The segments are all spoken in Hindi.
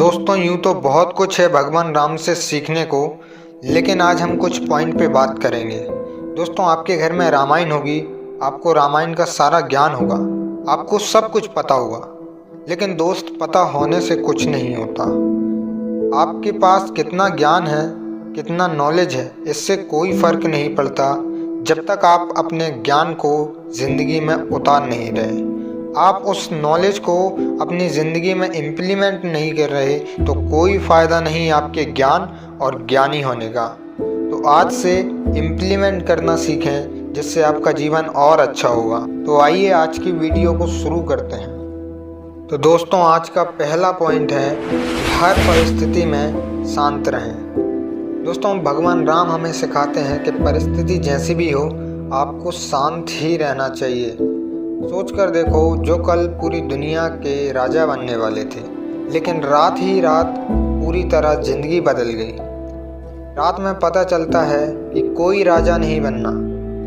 दोस्तों यूँ तो बहुत कुछ है भगवान राम से सीखने को, लेकिन आज हम कुछ पॉइंट पे बात करेंगे। दोस्तों आपके घर में रामायण होगी, आपको रामायण का सारा ज्ञान होगा, आपको सब कुछ पता होगा। लेकिन दोस्त पता होने से कुछ नहीं होता। आपके पास कितना ज्ञान है, कितना नॉलेज है, इससे कोई फर्क नहीं पड़ता जब तक आप अपने ज्ञान को ज़िंदगी में उतार नहीं रहे। आप उस नॉलेज को अपनी ज़िंदगी में इम्प्लीमेंट नहीं कर रहे तो कोई फ़ायदा नहीं आपके ज्ञान और ज्ञानी होने का। तो आज से इम्प्लीमेंट करना सीखें, जिससे आपका जीवन और अच्छा होगा। तो आइए आज की वीडियो को शुरू करते हैं। तो दोस्तों आज का पहला पॉइंट है, हर परिस्थिति में शांत रहें। दोस्तों भगवान राम हमें सिखाते हैं कि परिस्थिति जैसी भी हो, आपको शांत ही रहना चाहिए। सोच कर देखो, जो कल पूरी दुनिया के राजा बनने वाले थे, लेकिन रात ही रात पूरी तरह ज़िंदगी बदल गई। रात में पता चलता है कि कोई राजा नहीं बनना,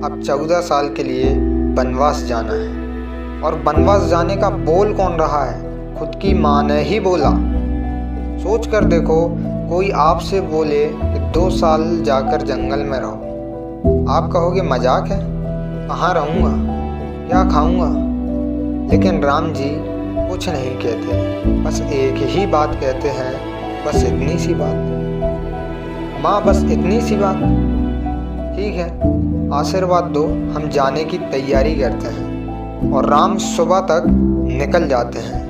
अब 14 साल के लिए वनवास जाना है। और वनवास जाने का बोल कौन रहा है? खुद की माँ ने ही बोला। सोच कर देखो, कोई आपसे बोले कि 2 साल जाकर जंगल में रहो, आप कहोगे मजाक है, कहाँ रहूँगा, क्या खाऊंगा? लेकिन राम जी कुछ नहीं कहते, बस एक ही बात कहते हैं, बस इतनी सी बात। माँ बस इतनी सी बात, ठीक है आशीर्वाद दो, हम जाने की तैयारी करते हैं। और राम सुबह तक निकल जाते हैं।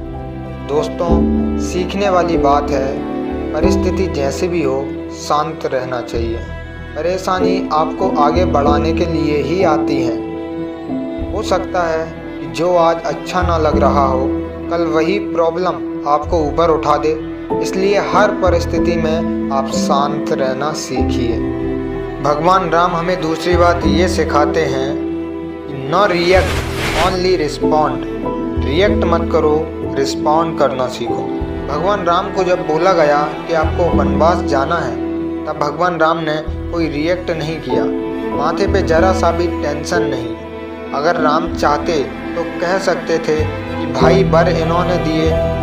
दोस्तों सीखने वाली बात है, परिस्थिति जैसी भी हो शांत रहना चाहिए। परेशानी आपको आगे बढ़ाने के लिए ही आती है। हो सकता है कि जो आज अच्छा ना लग रहा हो, कल वही प्रॉब्लम आपको ऊपर उठा दे। इसलिए हर परिस्थिति में आप शांत रहना सीखिए। भगवान राम हमें दूसरी बात ये सिखाते हैं कि no react only respond. React मत करो, रिस्पॉन्ड करना सीखो। भगवान राम को जब बोला गया कि आपको वनवास जाना है, तब भगवान राम ने कोई रिएक्ट नहीं किया, माथे पे जरा सा भी टेंशन नहीं। अगर राम चाहते तो कह सकते थे कि भाई बर इन्होंने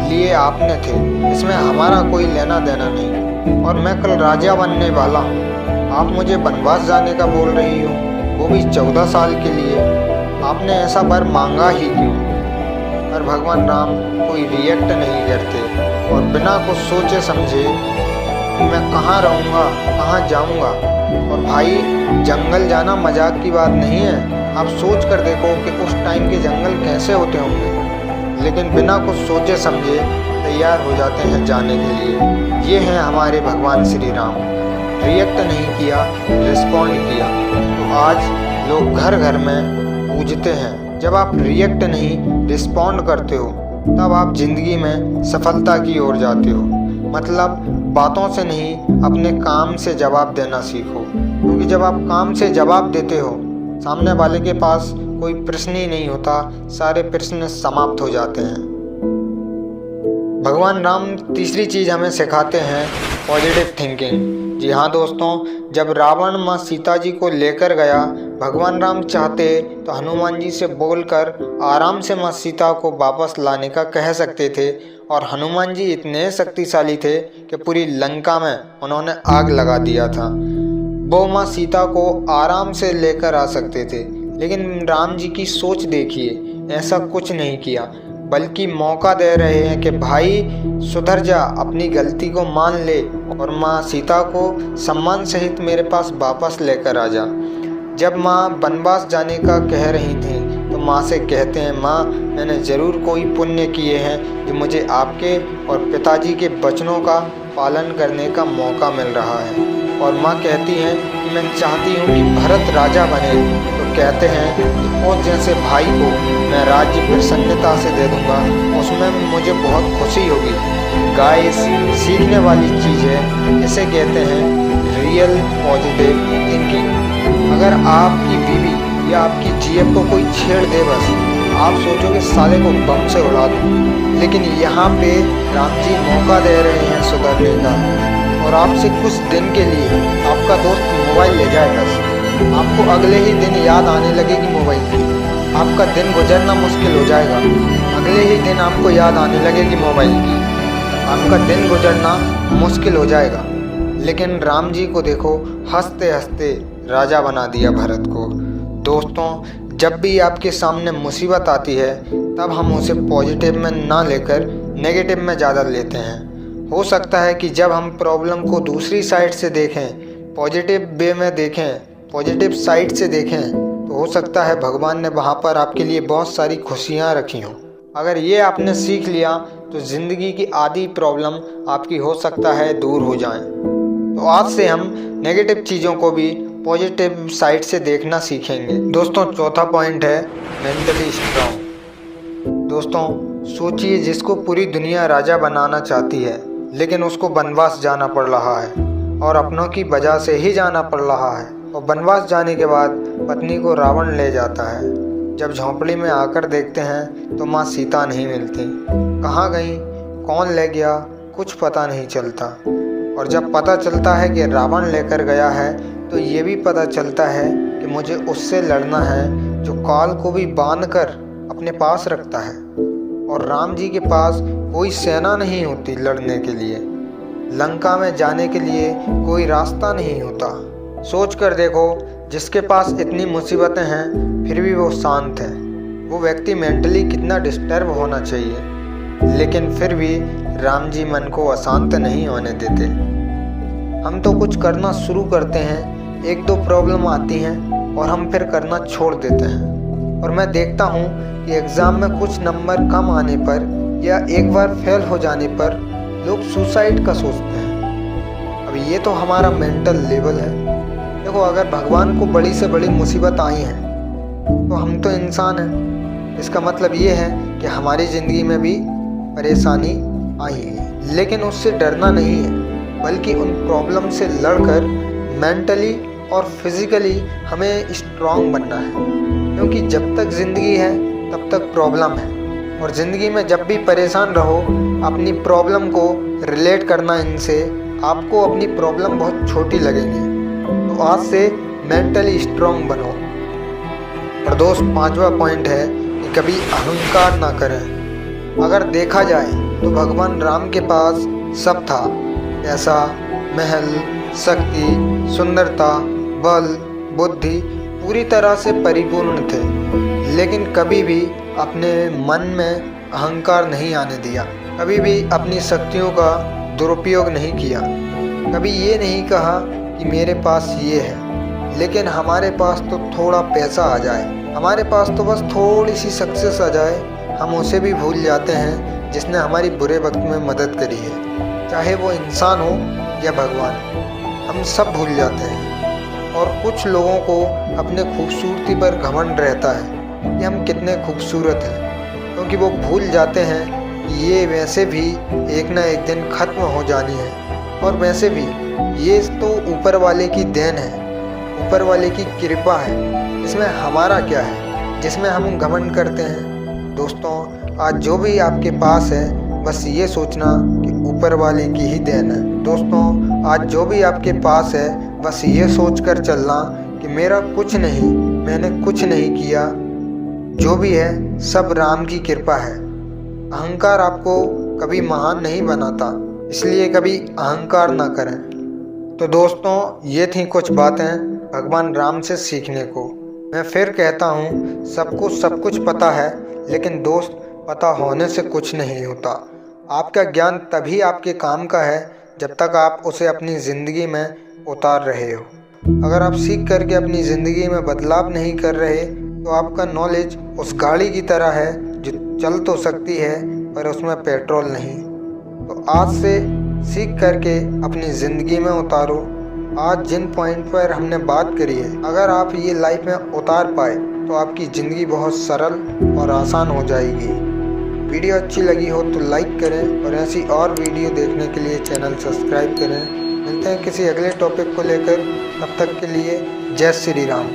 लिए आपने थे, इसमें हमारा कोई लेना देना नहीं, और मैं कल राजा बनने वाला हूँ। आप मुझे वनवास जाने का बोल रही हो, वो भी 14 साल के लिए। आपने ऐसा बर मांगा ही क्यों? पर भगवान राम कोई रिएक्ट नहीं करते और बिना कुछ सोचे समझे कि मैं कहाँ रहूँगा, कहाँ जाऊँगा। और भाई जंगल जाना मजाक की बात नहीं है। आप सोच कर देखो कि उस टाइम के जंगल कैसे होते होंगे, लेकिन बिना कुछ सोचे समझे तैयार हो जाते हैं जाने के लिए। ये हैं हमारे भगवान श्री राम। रिएक्ट नहीं किया, रिस्पॉन्ड किया। तो आज लोग घर घर में पूजते हैं। जब आप रिएक्ट नहीं, रिस्पॉन्ड करते हो, तब आप जिंदगी में सफलता की ओर जाते हो। मतलब बातों से नहीं, अपने काम से जवाब देना सीखो। क्योंकि जब आप काम से जवाब देते हो, सामने वाले के पास कोई प्रश्न ही नहीं होता, सारे प्रश्न समाप्त हो जाते हैं। भगवान राम तीसरी चीज़ हमें सिखाते हैं, पॉजिटिव थिंकिंग। जी हाँ दोस्तों, जब रावण माँ सीता जी को लेकर गया, भगवान राम चाहते तो हनुमान जी से बोलकर आराम से माँ सीता को वापस लाने का कह सकते थे। और हनुमान जी इतने शक्तिशाली थे कि पूरी लंका में उन्होंने आग लगा दिया था। वो माँ सीता को आराम से लेकर आ सकते थे, लेकिन राम जी की सोच देखिए, ऐसा कुछ नहीं किया, बल्कि मौका दे रहे हैं कि भाई सुधर जा, अपनी गलती को मान ले और माँ सीता को सम्मान सहित मेरे पास वापस लेकर आ जा। जब माँ वनवास जाने का कह रही थी, तो माँ से कहते हैं, माँ मैंने ज़रूर कोई पुण्य किए हैं जो मुझे आपके और पिताजी के वचनों का पालन करने का मौका मिल रहा है। और माँ कहती हैं कि मैं चाहती हूँ कि भरत राजा बने। तो कहते हैं कि उस जैसे भाई को मैं राज्य प्रसन्नता से दे दूँगा, उसमें मुझे बहुत खुशी होगी। गाइस सीखने वाली चीज़ है, इसे कहते हैं रियल पॉजिटिव थिंकिंग। अगर आपकी बीवी या आपकी जीएफ को कोई छेड़ दे, बस आप सोचोगे साले को बम से उड़ा दूँ। लेकिन यहाँ पे राम जी मौका दे रहे हैं सुधरने का। और आपसे कुछ दिन के लिए आपका दोस्त मोबाइल ले जाएगा, आपको अगले ही दिन याद आने लगेगी मोबाइल की। आपका दिन गुजरना मुश्किल हो जाएगा, अगले ही दिन आपको याद आने लगेगी मोबाइल की। आपका दिन गुजरना मुश्किल हो जाएगा। लेकिन राम जी को देखो, हंसते हंसते राजा बना दिया भरत को। दोस्तों, जब भी आपके सामने मुसीबत आती है तब हम उसे पॉजिटिव में ना लेकर नेगेटिव में ज़्यादा लेते हैं। हो सकता है कि जब हम प्रॉब्लम को दूसरी साइड से देखें, पॉजिटिव वे में देखें, पॉजिटिव साइड से देखें, तो हो सकता है भगवान ने वहाँ पर आपके लिए बहुत सारी खुशियाँ रखी हों। अगर ये आपने सीख लिया तो ज़िंदगी की आधी प्रॉब्लम आपकी हो सकता है दूर हो जाएं। तो आज से हम नेगेटिव चीज़ों को भी पॉजिटिव साइड से देखना सीखेंगे। दोस्तों, चौथा पॉइंट है मेंटली स्ट्रांग। दोस्तों, सोचिए, जिसको पूरी दुनिया राजा बनाना चाहती है लेकिन उसको वनवास जाना पड़ रहा है और अपनों की वजह से ही जाना पड़ रहा है। और वनवास जाने के बाद पत्नी को रावण ले जाता है। जब झोंपड़ी में आकर देखते हैं तो माँ सीता नहीं मिलती। कहाँ गई, कौन ले गया, कुछ पता नहीं चलता। और जब पता चलता है कि रावण लेकर गया है तो ये भी पता चलता है कि मुझे उससे लड़ना है जो काल को भी बांधकर अपने पास रखता है। और राम जी के पास कोई सेना नहीं होती लड़ने के लिए, लंका में जाने के लिए कोई रास्ता नहीं होता। सोच कर देखो, जिसके पास इतनी मुसीबतें हैं फिर भी वो शांत है, वो व्यक्ति मेंटली कितना डिस्टर्ब होना चाहिए। लेकिन फिर भी राम जी मन को अशांत नहीं होने देते। हम तो कुछ करना शुरू करते हैं, एक दो प्रॉब्लम आती हैं और हम फिर करना छोड़ देते हैं। और मैं देखता हूँ कि एग्ज़ाम में कुछ नंबर कम आने पर या एक बार फेल हो जाने पर लोग सुसाइड का सोचते हैं। अब ये तो हमारा मेंटल लेवल है। देखो, अगर भगवान को बड़ी से बड़ी मुसीबत आई है तो हम तो इंसान हैं, इसका मतलब ये है कि हमारी ज़िंदगी में भी परेशानी आई है। लेकिन उससे डरना नहीं है, बल्कि उन प्रॉब्लम से लड़कर मेंटली और फिज़िकली हमें स्ट्रांग बनना है। क्योंकि जब तक ज़िंदगी है तब तक प्रॉब्लम है। और ज़िंदगी में जब भी परेशान रहो, अपनी प्रॉब्लम को रिलेट करना इनसे, आपको अपनी प्रॉब्लम बहुत छोटी लगेगी। तो आज से मेंटली स्ट्रांग बनो। और दोस्त, पांचवा पॉइंट है कि कभी अहंकार ना करें। अगर देखा जाए तो भगवान राम के पास सब था, पैसा, महल, शक्ति, सुंदरता, बल, बुद्धि पूरी तरह से परिपूर्ण थे। लेकिन कभी भी अपने मन में अहंकार नहीं आने दिया, कभी भी अपनी शक्तियों का दुरुपयोग नहीं किया। कभी ये नहीं कहा कि मेरे पास ये है, लेकिन हमारे पास तो थोड़ा पैसा आ जाए, हमारे पास तो बस थोड़ी सी सक्सेस आ जाए, हम उसे भी भूल जाते हैं जिसने हमारी बुरे वक्त में मदद करी है। चाहे वो इंसान हो या भगवान, हम सब भूल जाते हैं। और कुछ लोगों को अपने खूबसूरती पर घमंड रहता है कि हम कितने खूबसूरत हैं, क्योंकि वो भूल जाते हैं कि ये वैसे भी एक ना एक दिन ख़त्म हो जानी है। और वैसे भी ये तो ऊपर वाले की देन है, ऊपर वाले की कृपा है। इसमें हमारा क्या है जिसमें हम घमंड करते हैं। दोस्तों, आज जो भी आपके पास है बस ये सोचना कि ऊपर वाले की ही देन है। दोस्तों, आज जो भी आपके पास है बस ये सोच कर चलना कि मेरा कुछ नहीं, मैंने कुछ नहीं किया, जो भी है सब राम की कृपा है। अहंकार आपको कभी महान नहीं बनाता, इसलिए कभी अहंकार ना करें। तो दोस्तों, ये थी कुछ बातें भगवान राम से सीखने को। मैं फिर कहता हूँ, सबको सब कुछ पता है, लेकिन दोस्त, पता होने से कुछ नहीं होता। आपका ज्ञान तभी आपके काम का है जब तक आप उसे अपनी ज़िंदगी में उतार रहे हो। अगर आप सीख करके अपनी ज़िंदगी में बदलाव नहीं कर रहे तो आपका नॉलेज उस गाड़ी की तरह है जो चल तो सकती है पर उसमें पेट्रोल नहीं। तो आज से सीख करके अपनी ज़िंदगी में उतारो। आज जिन पॉइंट पर हमने बात करी है, अगर आप ये लाइफ में उतार पाए तो आपकी ज़िंदगी बहुत सरल और आसान हो जाएगी। वीडियो अच्छी लगी हो तो लाइक करें और ऐसी और वीडियो देखने के लिए चैनल सब्सक्राइब करें। मिलते हैं किसी अगले टॉपिक को लेकर, तब तक के लिए जय श्री राम।